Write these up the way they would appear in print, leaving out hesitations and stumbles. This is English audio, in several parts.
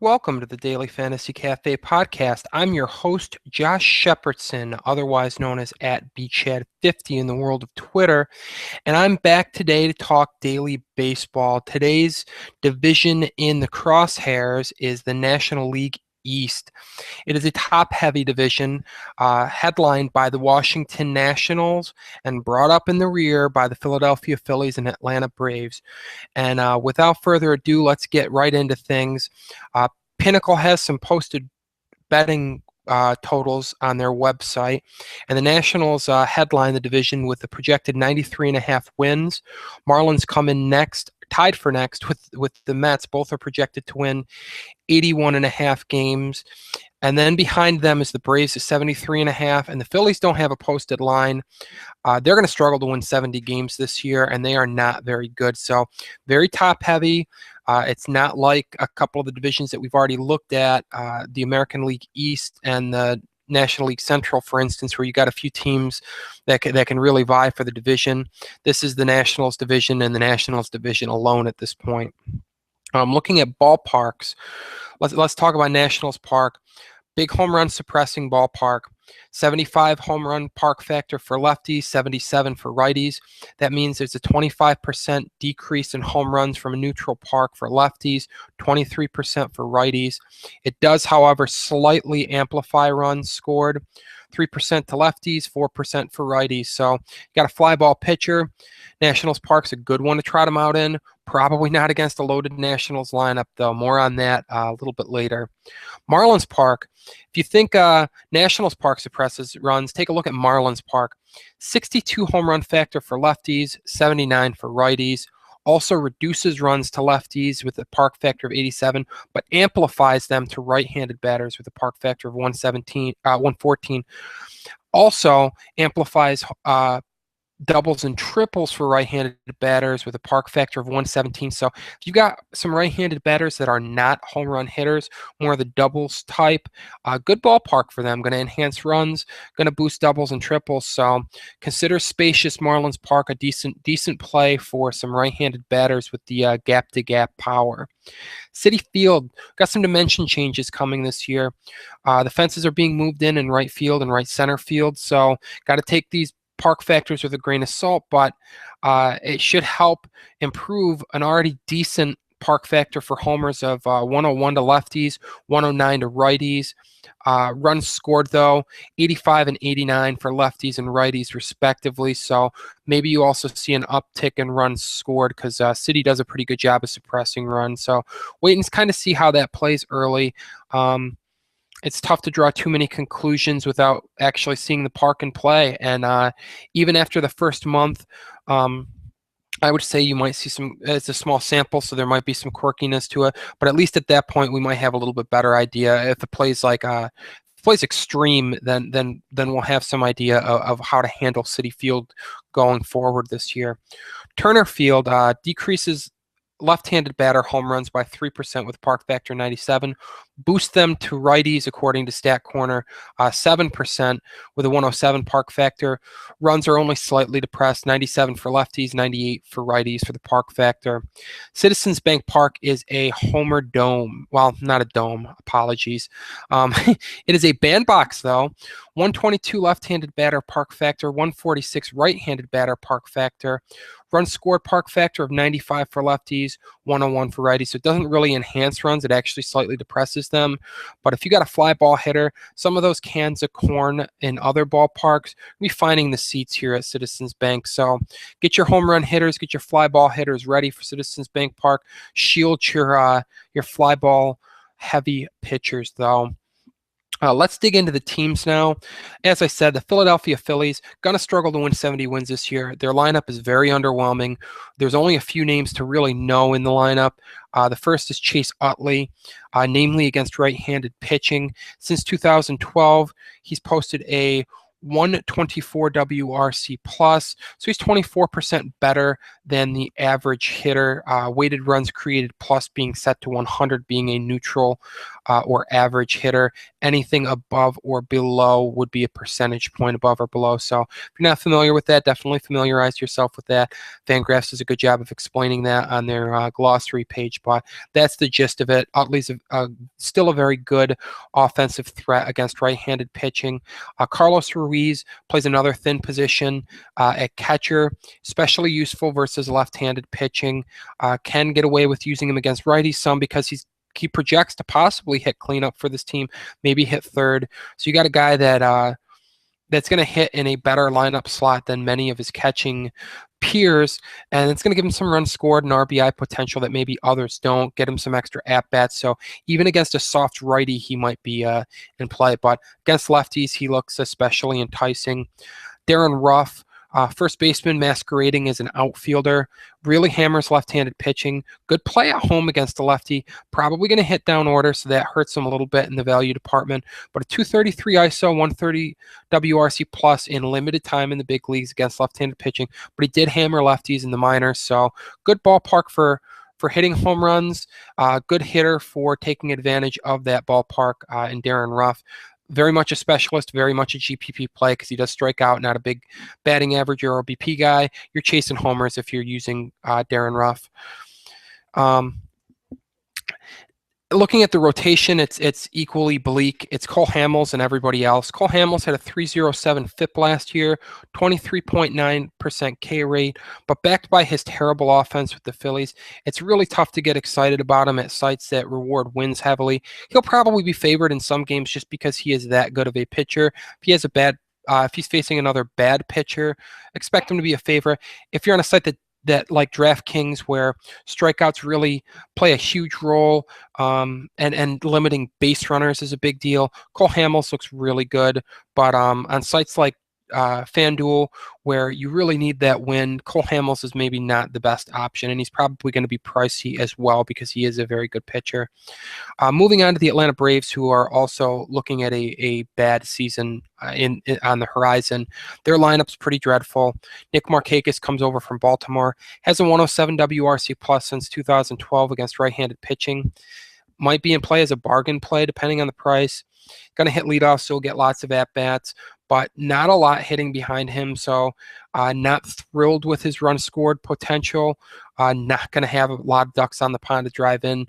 Welcome to the Daily Fantasy Cafe podcast. I'm your host, Josh Shepardson, otherwise known as @BChad50 in the world of Twitter, and I'm back today to talk daily baseball. Today's division in the crosshairs is the National League East. It is a top-heavy division, headlined by the Washington Nationals and brought up in the rear by the Philadelphia Phillies and Atlanta Braves. And without further ado, let's get right into things. Pinnacle has some posted betting totals on their website, and the Nationals headline the division with a projected 93.5 wins. Marlins come in next, tied for next with the Mets. Both are projected to win 81.5 games. And then behind them is the Braves at 73.5, and the Phillies don't have a posted line. They're going to struggle to win 70 games this year, and they are not very good. So very top-heavy. It's not like a couple of the divisions that we've already looked at, the American League East and the National League Central, for instance, where you got a few teams that can really vie for the division. This is the Nationals division and the Nationals division alone at this point. Looking at ballparks, let's talk about Nationals Park. Big home run suppressing ballpark. 75 home run park factor for lefties, 77 for righties. That means there's a 25% decrease in home runs from a neutral park for lefties, 23% for righties. It does, however, slightly amplify runs scored. 3% to lefties, 4% for righties. So you got a fly ball pitcher. Nationals Park's a good one to trot him out in. Probably not against a loaded Nationals lineup, though. More on that a little bit later. Marlins Park. If you think Nationals Park suppresses runs, take a look at Marlins Park. 62 home run factor for lefties, 79 for righties. Also reduces runs to lefties with a park factor of 87, but amplifies them to right-handed batters with a park factor of 114. Also amplifies doubles and triples for right-handed batters with a park factor of 117. So if you've got some right-handed batters that are not home run hitters, more of the doubles type, good ballpark for them. Going to enhance runs, going to boost doubles and triples. So consider spacious Marlins Park a decent play for some right-handed batters with the gap-to-gap power. Citi Field, got some dimension changes coming this year. The fences are being moved in right field and right center field. So got to take these park factors with a grain of salt, but it should help improve an already decent park factor for homers of 101 to lefties, 109 to righties. Runs scored, though, 85 and 89 for lefties and righties, respectively. So maybe you also see an uptick in runs scored because Citi does a pretty good job of suppressing runs. So wait and kind of see how that plays early. It's tough to draw too many conclusions without actually seeing the park in play. And even after the first month, I would say you might see some, it's a small sample, so there might be some quirkiness to it. But at least at that point, we might have a little bit better idea. If the play's like, plays extreme, then we'll have some idea of how to handle Citi Field going forward this year. Turner Field decreases left-handed batter home runs by 3% with park factor 97. Boost them to righties according to Stat Corner, 7% with a 107 park factor. Runs are only slightly depressed, 97 for lefties, 98 for righties for the park factor. Citizens Bank Park is a homer dome. Well, not a dome, apologies. It is a bandbox, though. 122 left-handed batter park factor, 146 right-handed batter park factor. Run scored park factor of 95 for lefties, 101 for righties. So it doesn't really enhance runs. It actually slightly depresses them. But if you got a fly ball hitter, some of those cans of corn in other ballparks, we'll be finding the seats here at Citizens Bank. So get your home run hitters, get your fly ball hitters ready for Citizens Bank Park. Shield your fly ball heavy pitchers, though. Let's dig into the teams now. As I said, the Philadelphia Phillies going to struggle to win 70 wins this year. Their lineup is very underwhelming. There's only a few names to really know in the lineup. The first is Chase Utley, namely against right-handed pitching. Since 2012, he's posted a 124 WRC plus, so he's 24% better than the average hitter. Weighted runs created plus being set to 100, being a neutral or average hitter. Anything above or below would be a percentage point above or below. So if you're not familiar with that, definitely familiarize yourself with that. Fangraphs does a good job of explaining that on their glossary page, but that's the gist of it. Utley's still a very good offensive threat against right-handed pitching. Carlos Ruiz plays another thin position at catcher, especially useful versus left-handed pitching. Can get away with using him against righties some because he projects to possibly hit cleanup for this team, maybe hit third. So you got a guy that that's going to hit in a better lineup slot than many of his catching peers, and it's going to give him some runs scored and RBI potential that maybe others don't, get him some extra at-bats. So even against a soft righty, he might be in play, but against lefties, he looks especially enticing. Darren Ruff, first baseman masquerading as an outfielder, really hammers left-handed pitching. Good play at home against the lefty. Probably going to hit down order, so that hurts him a little bit in the value department. But a 233 ISO, 130 WRC plus in limited time in the big leagues against left-handed pitching. But he did hammer lefties in the minors, so good ballpark for hitting home runs. Good hitter for taking advantage of that ballpark in Darren Ruff. Very much a specialist, very much a GPP play because he does strike out, not a big batting average or OBP guy. You're chasing homers if you're using Darren Ruff. Looking at the rotation, it's equally bleak. It's Cole Hamels and everybody else. Cole Hamels had a 307 FIP last year, 23.9% K rate, but backed by his terrible offense with the Phillies, it's really tough to get excited about him at sites that reward wins heavily. He'll probably be favored in some games just because he is that good of a pitcher. If he has a bad, if he's facing another bad pitcher, expect him to be a favorite. If you're on a site that like DraftKings, where strikeouts really play a huge role, and limiting base runners is a big deal. Cole Hamels looks really good, but on sites like FanDuel, where you really need that win, Cole Hamels is maybe not the best option, and he's probably going to be pricey as well because he is a very good pitcher. Moving on to the Atlanta Braves, who are also looking at a bad season on the horizon. Their lineup's pretty dreadful. Nick Markakis comes over from Baltimore, has a 107 WRC plus since 2012 against right-handed pitching. Might be in play as a bargain play depending on the price. Going to hit leadoff, so he'll get lots of at-bats, but not a lot hitting behind him, so not thrilled with his run scored potential. Not going to have a lot of ducks on the pond to drive in,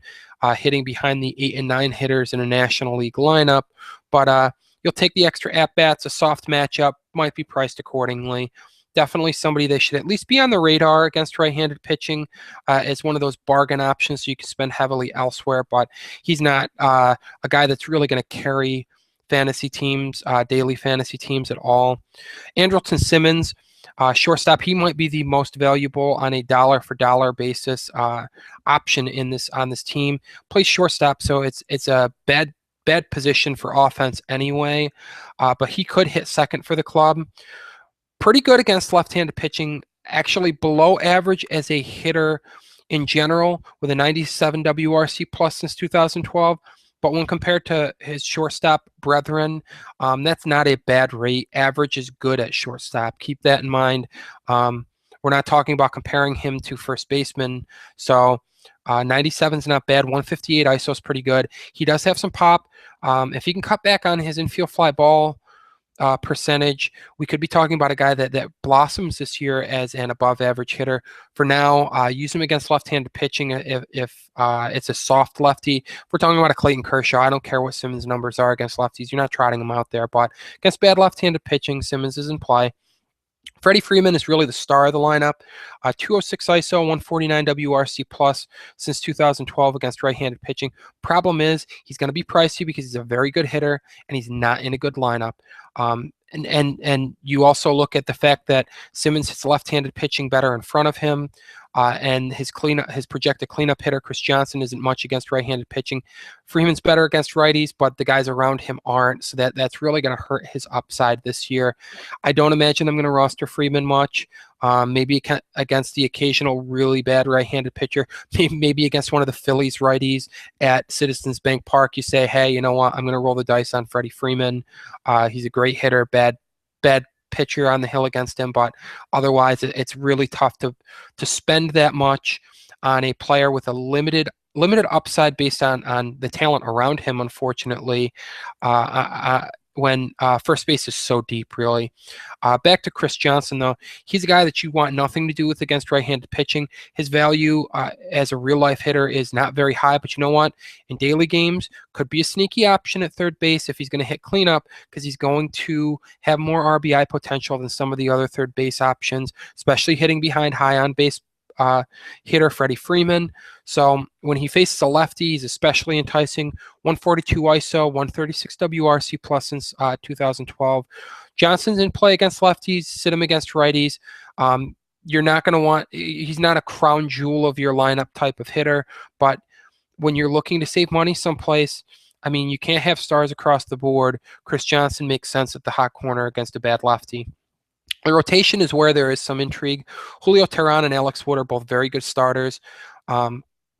hitting behind the 8 and 9 hitters in a National League lineup, but you'll take the extra at-bats. A soft matchup, might be priced accordingly. Definitely somebody that should at least be on the radar against right-handed pitching as one of those bargain options so you can spend heavily elsewhere, but he's not a guy that's really going to carry fantasy teams, daily fantasy teams at all. Andrelton Simmons, shortstop, he might be the most valuable on a dollar-for-dollar basis option on this team. Plays shortstop, so it's a bad position for offense anyway, but he could hit second for the club. Pretty good against left-handed pitching, actually below average as a hitter in general with a 97 WRC plus since 2012. But when compared to his shortstop brethren, that's not a bad rate. Average is good at shortstop. Keep that in mind. We're not talking about comparing him to first baseman. So 97 is not bad. 158 ISO is pretty good. He does have some pop. If he can cut back on his infield fly ball percentage, we could be talking about a guy that blossoms this year as an above average hitter. For now, use him against left-handed pitching if it's a soft lefty. If we're talking about a Clayton Kershaw, I don't care what Simmons' numbers are against lefties. You're not trotting him out there, but against bad left-handed pitching, Simmons is in play. Freddie Freeman is really the star of the lineup. 206 ISO, 149 WRC plus since 2012 against right-handed pitching. Problem is he's going to be pricey because he's a very good hitter and he's not in a good lineup. And you also look at the fact that Simmons hits left-handed pitching better in front of him, and his projected cleanup hitter Chris Johnson isn't much against right-handed pitching. Freeman's better against righties, but the guys around him aren't, so that's really going to hurt his upside this year. I don't imagine I'm going to roster Freeman much. Maybe against the occasional really bad right-handed pitcher, maybe against one of the Phillies righties at Citizens Bank Park. You say, hey, you know what? I'm going to roll the dice on Freddie Freeman. He's a great hitter, bad bad pitcher on the hill against him, but otherwise it's really tough to spend that much on a player with a limited upside based on the talent around him, unfortunately, when first base is so deep, really. Back to Chris Johnson, though. He's a guy that you want nothing to do with against right-handed pitching. His value as a real-life hitter is not very high, but you know what? In daily games, could be a sneaky option at third base if he's going to hit cleanup, because he's going to have more RBI potential than some of the other third base options, especially hitting behind high on-base hitter Freddie Freeman. So when he faces a lefty, he's especially enticing. 142 ISO, 136 WRC plus since 2012. Johnson's in play against lefties, sit him against righties. You're not going to want, he's not a crown jewel of your lineup type of hitter, but when you're looking to save money someplace, I mean, you can't have stars across the board. Chris Johnson makes sense at the hot corner against a bad lefty. The rotation is where there is some intrigue. Julio Teheran and Alex Wood are both very good starters.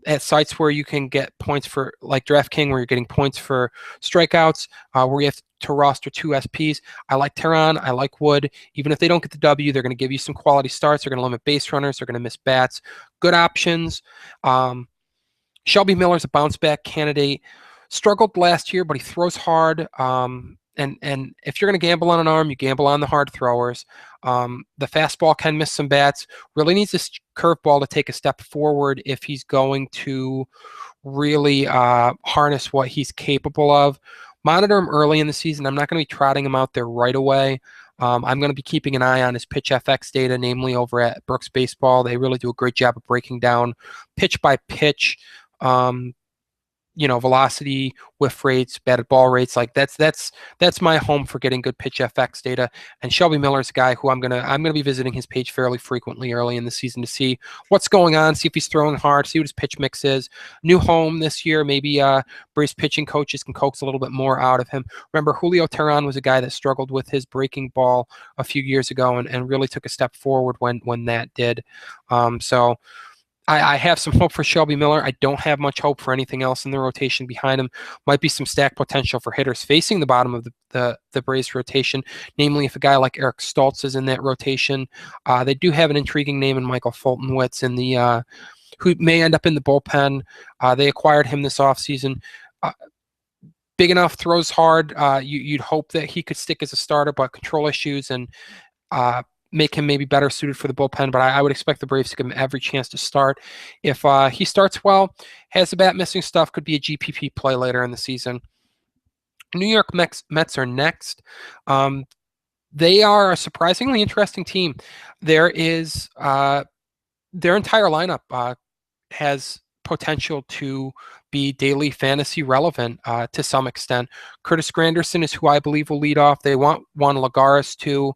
At sites where you can get points for, like DraftKings, where you're getting points for strikeouts, where you have to roster 2 SPs. I like Teheran. I like Wood. Even if they don't get the W, they're going to give you some quality starts. They're going to limit base runners. They're going to miss bats. Good options. Shelby Miller's a bounce-back candidate. Struggled last year, but he throws hard. And if you're going to gamble on an arm, you gamble on the hard throwers. The fastball can miss some bats. Really needs this curveball to take a step forward if he's going to really harness what he's capable of. Monitor him early in the season. I'm not going to be trotting him out there right away. I'm going to be keeping an eye on his pitch FX data, namely over at Brooks Baseball. They really do a great job of breaking down pitch by pitch, velocity, whiff rates, batted ball rates. Like that's my home for getting good pitch FX data. And Shelby Miller's a guy who I'm gonna be visiting his page fairly frequently early in the season to see what's going on, see if he's throwing hard, see what his pitch mix is. New home this year, maybe Braves pitching coaches can coax a little bit more out of him. Remember, Julio Teheran was a guy that struggled with his breaking ball a few years ago and really took a step forward when that did. So I have some hope for Shelby Miller. I don't have much hope for anything else in the rotation behind him. Might be some stack potential for hitters facing the bottom of the Braves rotation, namely if a guy like Eric Stoltz is in that rotation. They do have an intriguing name in Michael Fultonwitz in the who may end up in the bullpen. They acquired him this offseason. Big enough, throws hard. You'd hope that he could stick as a starter, but control issues and make him maybe better suited for the bullpen, but I would expect the Braves to give him every chance to start. If he starts well, has the bat missing stuff, could be a GPP play later in the season. New York Mets are next. They are a surprisingly interesting team. There is their entire lineup has potential to be daily fantasy relevant to some extent. Curtis Granderson is who I believe will lead off. They want Juan Lagares too.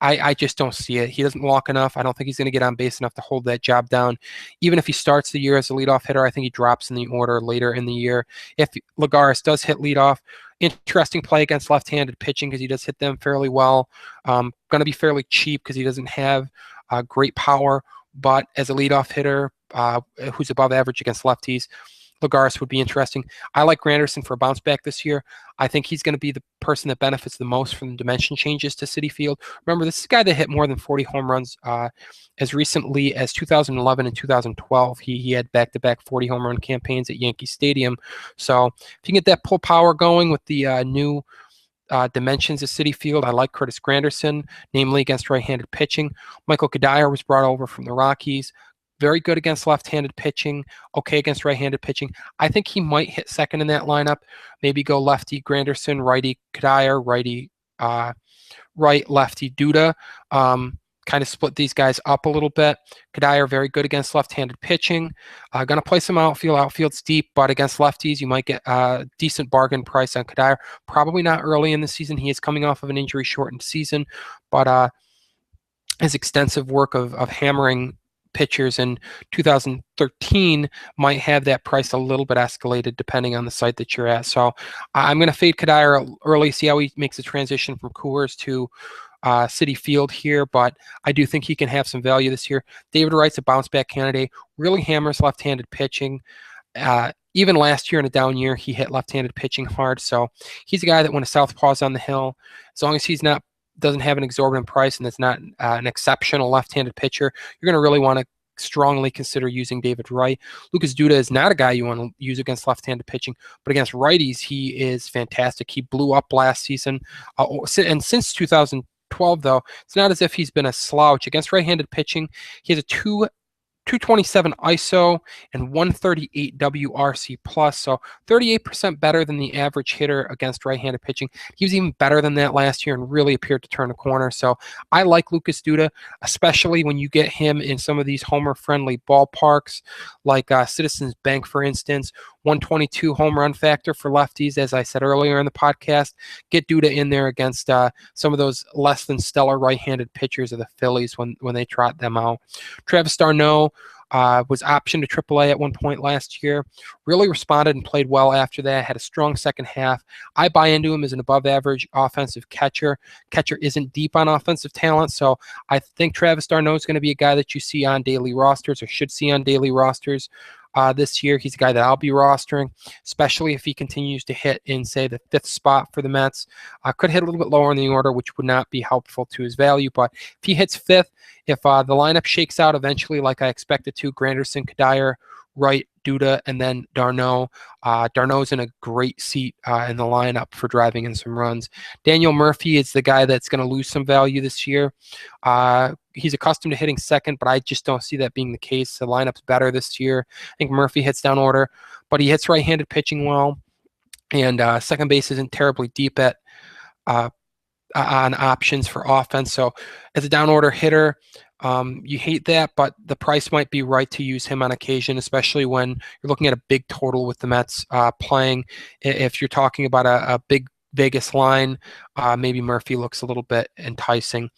I just don't see it. He doesn't walk enough. I don't think he's going to get on base enough to hold that job down. Even if he starts the year as a leadoff hitter, I think he drops in the order later in the year. If Lagares does hit leadoff, interesting play against left-handed pitching because he does hit them fairly well. Going to be fairly cheap because he doesn't have great power, but as a leadoff hitter who's above average against lefties, Lagares would be interesting. I like Granderson for a bounce back this year. I think he's going to be the person that benefits the most from the dimension changes to Citi Field. Remember, this is a guy that hit more than 40 home runs as recently as 2011 and 2012. He had back-to-back 40 home run campaigns at Yankee Stadium. So if you can get that pull power going with the new dimensions of Citi Field, I like Curtis Granderson, namely against right-handed pitching. Michael Cuddyer was brought over from the Rockies. Very good against left-handed pitching, okay against right-handed pitching. I think he might hit second in that lineup. Maybe go lefty Granderson, righty Cuddyer, righty right, lefty Duda. Kind of split these guys up a little bit. Cuddyer very good against left-handed pitching. Going to play some outfield. Outfield's deep, but against lefties, you might get a decent bargain price on Cuddyer. Probably not early in the season. He is coming off of an injury-shortened season, but his extensive work of hammering pitchers in 2013 might have that price a little bit escalated depending on the site that you're at. So I'm going to fade Cuddyer early, see how he makes the transition from Coors to Citi Field here, but I do think he can have some value this year. David Wright's a bounce back candidate, really hammers left-handed pitching. Even last year in a down year, he hit left-handed pitching hard. So he's a guy that when a southpaw's on the hill, as long as he's not doesn't have an exorbitant price and that's not an exceptional left-handed pitcher, you're going to really want to strongly consider using David Wright. Lucas Duda is not a guy you want to use against left-handed pitching, but against righties, he is fantastic. He blew up last season, and since 2012, though, it's not as if he's been a slouch. Against right-handed pitching, he has a 227 ISO and 138 WRC plus, so 38% better than the average hitter against right-handed pitching. He was even better than that last year and really appeared to turn a corner. So I like Lucas Duda, especially when you get him in some of these homer-friendly ballparks like Citizens Bank, for instance. 122 home run factor for lefties, as I said earlier in the podcast. Get Duda in there against some of those less than stellar right-handed pitchers of the Phillies when they trot them out. Travis d'Arnaud was optioned to AAA at one point last year. Really responded and played well after that. Had a strong second half. I buy into him as an above-average offensive catcher. Catcher isn't deep on offensive talent, so I think Travis d'Arnaud is going to be a guy that you see on daily rosters or should see on daily rosters. This year, he's a guy that I'll be rostering, especially if he continues to hit in, say, the 5th spot for the Mets. Could hit a little bit lower in the order, which would not be helpful to his value. But if he hits 5th, if the lineup shakes out eventually like I expect it to, Granderson, Kadire, Wright, Duda, and then d'Arnaud. Darno's in a great seat in the lineup for driving in some runs. Daniel Murphy is the guy that's going to lose some value this year. He's accustomed to hitting second, but I just don't see that being the case. The lineup's better this year. I think Murphy hits down order, but he hits right-handed pitching well, and second base isn't terribly deep at on options for offense. So as a down order hitter, you hate that, but the price might be right to use him on occasion, especially when you're looking at a big total with the Mets playing. If you're talking about a big Vegas line, maybe Murphy looks a little bit enticing.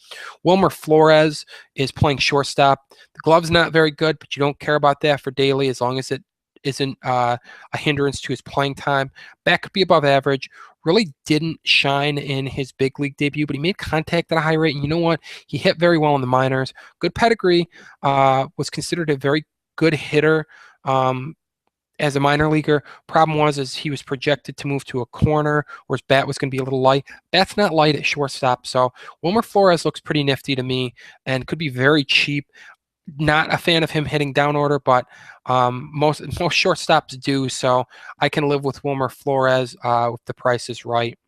Wilmer Flores is playing shortstop. The glove's not very good, but you don't care about that for daily as long as it isn't a hindrance to his playing time. Bat could be above average. Really didn't shine in his big league debut, but he made contact at a high rate. And you know what? He hit very well in the minors. Good pedigree. Was considered a very good hitter as a minor leaguer. Problem was he was projected to move to a corner where his bat was going to be a little light. Bat's not light at shortstop. So Wilmer Flores looks pretty nifty to me and could be very cheap. Not a fan of him hitting down order, but most shortstops do, so I can live with Wilmer Flores if the price is right.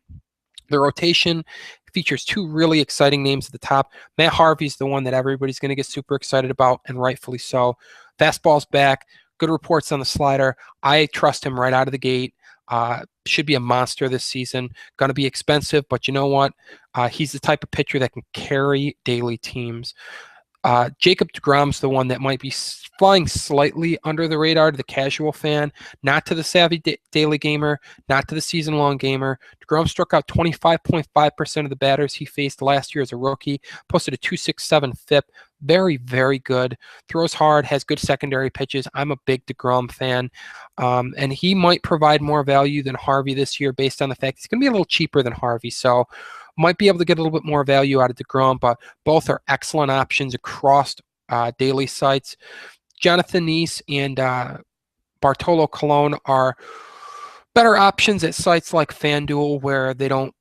The rotation features two really exciting names at the top. Matt Harvey's the one that everybody's going to get super excited about, and rightfully so. Fastball's back. Good reports on the slider. I trust him right out of the gate. Should be a monster this season. Going to be expensive, but you know what? He's the type of pitcher that can carry daily teams. Jacob deGrom's the one that might be flying slightly under the radar to the casual fan, not to the savvy daily gamer, not to the season-long gamer. deGrom struck out 25.5% of the batters he faced last year as a rookie, posted a 2.67 FIP. Very, very good. Throws hard, has good secondary pitches. I'm a big deGrom fan, and he might provide more value than Harvey this year based on the fact he's going to be a little cheaper than Harvey. So might be able to get a little bit more value out of deGrom, but both are excellent options across daily sites. Jonathan Neese and Bartolo Colon are better options at sites like FanDuel, where they don't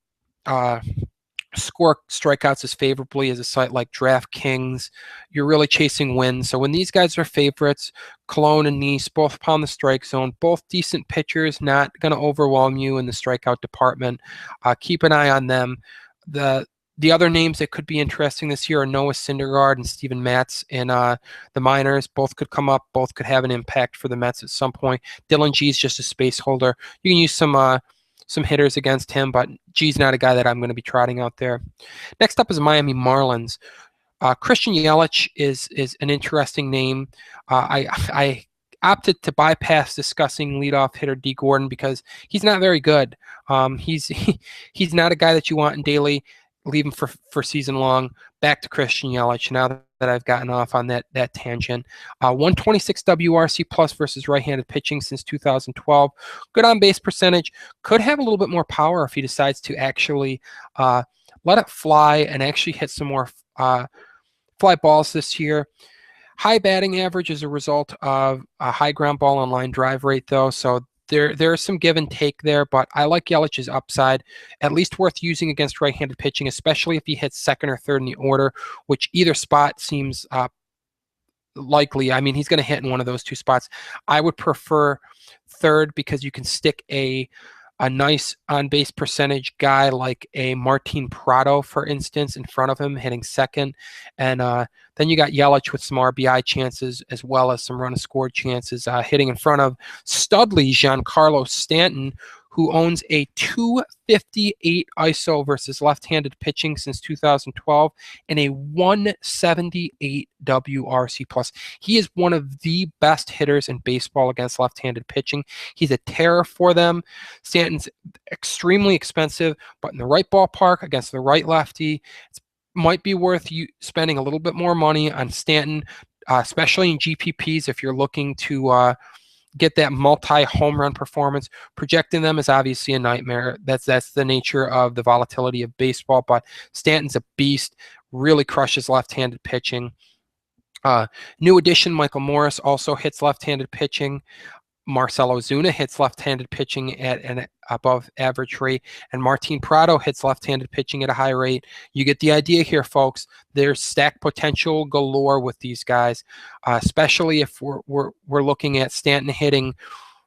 score strikeouts as favorably as a site like DraftKings. You're really chasing wins. So when these guys are favorites, Colon and Neese, both pound the strike zone, both decent pitchers, not going to overwhelm you in the strikeout department. Keep an eye on them. The other names that could be interesting this year are Noah Syndergaard and Steven Matz in the minors. Both could come up. Both could have an impact for the Mets at some point. Dylan G's just a space holder. You can use some hitters against him, but G's not a guy that I'm going to be trotting out there. Next up is Miami Marlins. Christian Yelich is an interesting name. I opted to bypass discussing leadoff hitter D. Gordon because he's not very good. He's not a guy that you want in daily. Leave him for season long. Back to Christian Yelich now that I've gotten off on that tangent. 126 WRC plus versus right-handed pitching since 2012. Good on base percentage. Could have a little bit more power if he decides to actually let it fly and actually hit some more fly balls this year. High batting average as a result of a high ground ball and line drive rate, though, so There's some give and take there, but I like Yelich's upside, at least worth using against right-handed pitching, especially if he hits second or third in the order, which either spot seems likely. I mean, he's going to hit in one of those two spots. I would prefer third because you can stick a nice on-base percentage guy like a Martin Prado, for instance, in front of him hitting second. And then you got Yelich with some RBI chances as well as some run scored chances hitting in front of Studley Giancarlo Stanton, who owns a 258 ISO versus left-handed pitching since 2012 and a 178 WRC plus. He is one of the best hitters in baseball against left-handed pitching. He's a terror for them. Stanton's extremely expensive, but in the right ballpark against the right lefty, it might be worth you spending a little bit more money on Stanton, especially in GPPs if you're looking to get that multi-home run performance. Projecting them is obviously a nightmare. That's the nature of the volatility of baseball, but Stanton's a beast, really crushes left-handed pitching. New addition, Michael Morris also hits left-handed pitching. Marcell Ozuna hits left-handed pitching at an above average rate, and Martin Prado hits left-handed pitching at a high rate. You get the idea here, folks. There's stack potential galore with these guys, especially if we're looking at Stanton hitting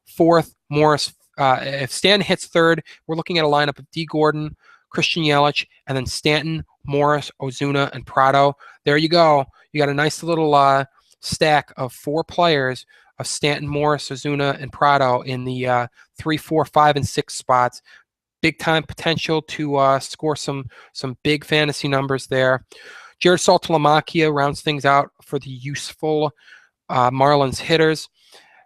fourth, Morris. If Stanton hits third, we're looking at a lineup of D. Gordon, Christian Yelich, and then Stanton, Morris, Ozuna, and Prado. There you go. You got a nice little stack of 4 players of Stanton, Morris, Ozuna, and Prado in the 3, 4, 5, and 6 spots. Big time potential to score some big fantasy numbers there. Jared Saltalamacchia rounds things out for the useful Marlins hitters.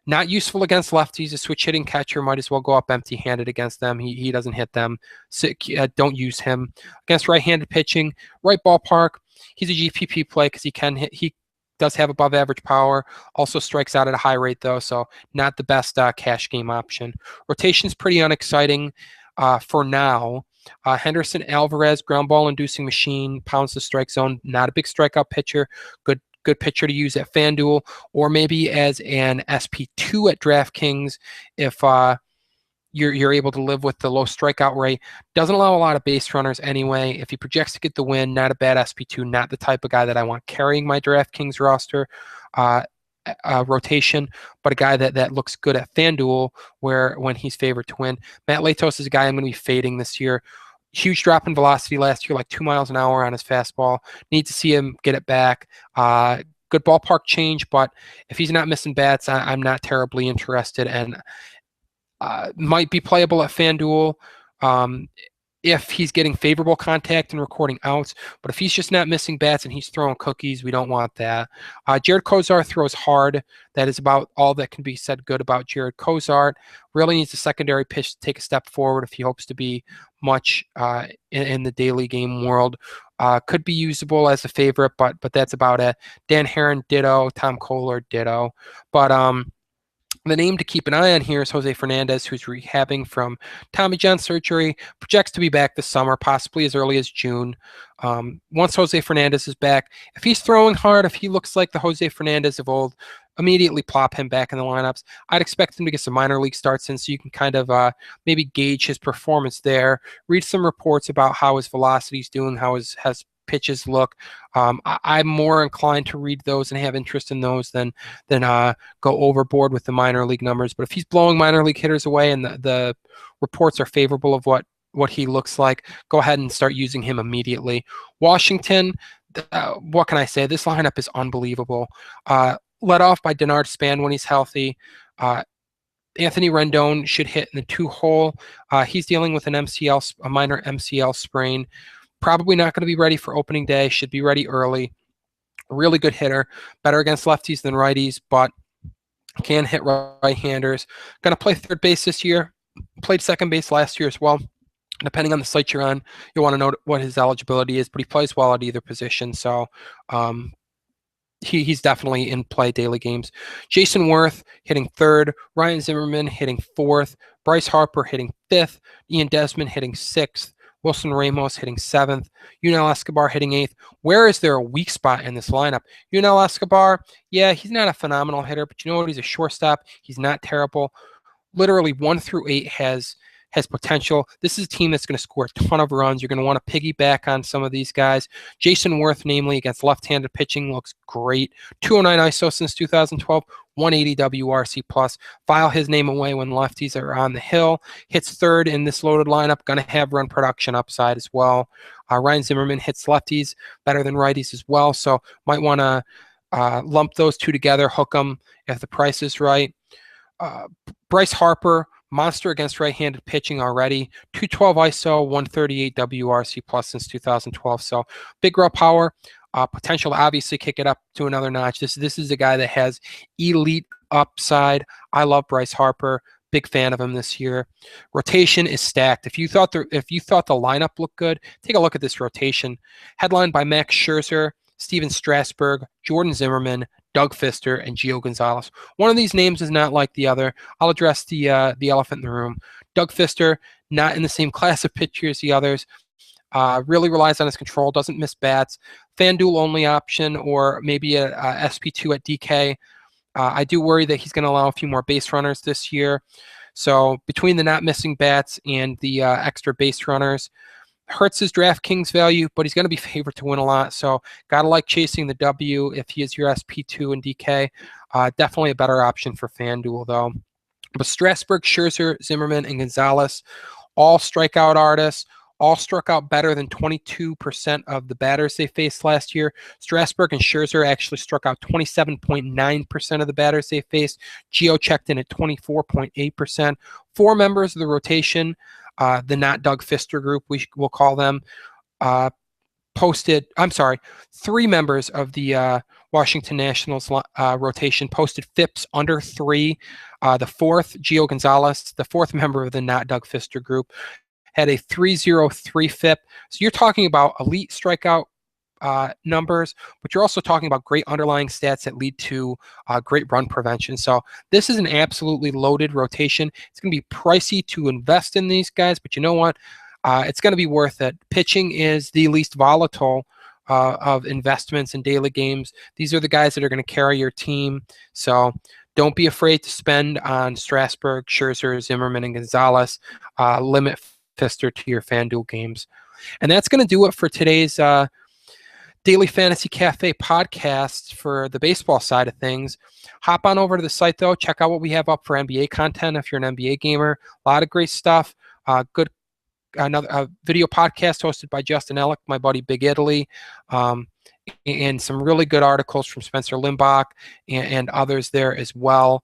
Not useful against lefties. A switch hitting catcher might as well go up empty-handed against them. He doesn't hit them. So, don't use him. Against right-handed pitching, right ballpark, he's a GPP play because he does have above average power, also strikes out at a high rate though, so not the best cash game option. Rotation's pretty unexciting for now. Henderson Alvarez, ground ball inducing machine, pounds the strike zone, not a big strikeout pitcher, good pitcher to use at FanDuel, or maybe as an SP2 at DraftKings if you're able to live with the low strikeout rate. Doesn't allow a lot of base runners anyway. If he projects to get the win, not a bad SP2, not the type of guy that I want carrying my DraftKings roster rotation, but a guy that looks good at FanDuel when he's favored to win. Matt Latos is a guy I'm going to be fading this year. Huge drop in velocity last year, like 2 miles an hour on his fastball. Need to see him get it back. Good ballpark change, but if he's not missing bats, I'm not terribly interested, and might be playable at FanDuel if he's getting favorable contact and recording outs. But if he's just not missing bats and he's throwing cookies, we don't want that. Jared Kozar throws hard. That is about all that can be said good about Jared Kozar. Really needs a secondary pitch to take a step forward if he hopes to be much in the daily game world. Could be usable as a favorite, but that's about it. Dan Herron, ditto. Tom Kohler, ditto. But the name to keep an eye on here is Jose Fernandez, who's rehabbing from Tommy John surgery, projects to be back this summer, possibly as early as June. Once Jose Fernandez is back, if he's throwing hard, if he looks like the Jose Fernandez of old, immediately plop him back in the lineups. I'd expect him to get some minor league starts in, so you can kind of maybe gauge his performance there. Read some reports about how his velocity's doing, how his pitches look. I'm more inclined to read those and have interest in those than go overboard with the minor league numbers. But if he's blowing minor league hitters away and the reports are favorable of what he looks like, go ahead and start using him immediately. Washington, what can I say? This lineup is unbelievable. Led off by Denard Span when he's healthy. Anthony Rendon should hit in the 2-hole. He's dealing with a minor MCL sprain. Probably not going to be ready for opening day. Should be ready early. Really good hitter. Better against lefties than righties, but can hit right-handers. Going to play third base this year. Played second base last year as well. Depending on the site you're on, you want to know what his eligibility is, but he plays well at either position. So he's definitely in play daily games. Jason Worth hitting third. Ryan Zimmerman hitting fourth. Bryce Harper hitting fifth. Ian Desmond hitting sixth. Wilson Ramos hitting 7th, Yunel Escobar hitting 8th. Where is there a weak spot in this lineup? Yunel Escobar, yeah, he's not a phenomenal hitter, but you know what? He's a shortstop. He's not terrible. literally 1 through 8 has potential. This is a team that's going to score a ton of runs. You're going to want to piggyback on some of these guys. Jason Worth, namely, against left-handed pitching, looks great. 209 ISO since 2012, 180 WRC plus. File his name away when lefties are on the hill. Hits third in this loaded lineup. Going to have run production upside as well. Ryan Zimmerman hits lefties better than righties as well, so might want to lump those two together, hook them if the price is right. Bryce Harper, monster against right-handed pitching already. 212 ISO, 138 WRC plus since 2012. So big raw power, potential to obviously kick it up to another notch. This is a guy that has elite upside. I love Bryce Harper. Big fan of him this year. Rotation is stacked. If you thought the lineup looked good, take a look at this rotation. Headlined by Max Scherzer, Steven Strasburg, Jordan Zimmerman, Doug Fister, and Gio Gonzalez. One of these names is not like the other. I'll address the elephant in the room. Doug Fister, not in the same class of pitcher as the others. Really relies on his control, doesn't miss bats. FanDuel only option, or maybe a SP2 at DK. I do worry that he's going to allow a few more base runners this year. So between the not missing bats and the extra base runners, hurts his DraftKings value, but he's going to be favored to win a lot. So got to like chasing the W if he is your SP2 and DK. Definitely a better option for FanDuel, though. But Strasburg, Scherzer, Zimmerman, and Gonzalez, all strikeout artists, all struck out better than 22% of the batters they faced last year. Strasburg and Scherzer actually struck out 27.9% of the batters they faced. Gio checked in at 24.8%. 4 members of the rotation, the not Doug Fister group, we'll call them, 3 members of the Washington Nationals rotation posted FIPS under 3. The fourth, Gio Gonzalez, the fourth member of the not Doug Fister group, had a 303 FIP. So you're talking about elite strikeout numbers, but you're also talking about great underlying stats that lead to great run prevention. So this is an absolutely loaded rotation. It's going to be pricey to invest in these guys, but you know what? It's going to be worth it. Pitching is the least volatile of investments in daily games. These are the guys that are going to carry your team. So don't be afraid to spend on Strasburg, Scherzer, Zimmerman, and Gonzalez. Limit Fister to your FanDuel games. And that's going to do it for today's Daily Fantasy Cafe podcast for the baseball side of things. Hop on over to the site, though. Check out what we have up for NBA content if you're an NBA gamer. A lot of great stuff. Another video podcast hosted by Justin Ellick, my buddy Big Italy, and some really good articles from Spencer Limbach and others there as well.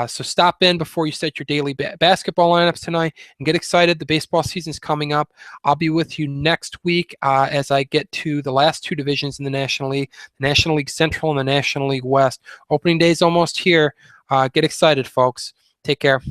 So stop in before you set your daily basketball lineups tonight and get excited. The baseball season's coming up. I'll be with you next week as I get to the last 2 divisions in the National League, the National League Central and the National League West. Opening day is almost here. Get excited, folks. Take care.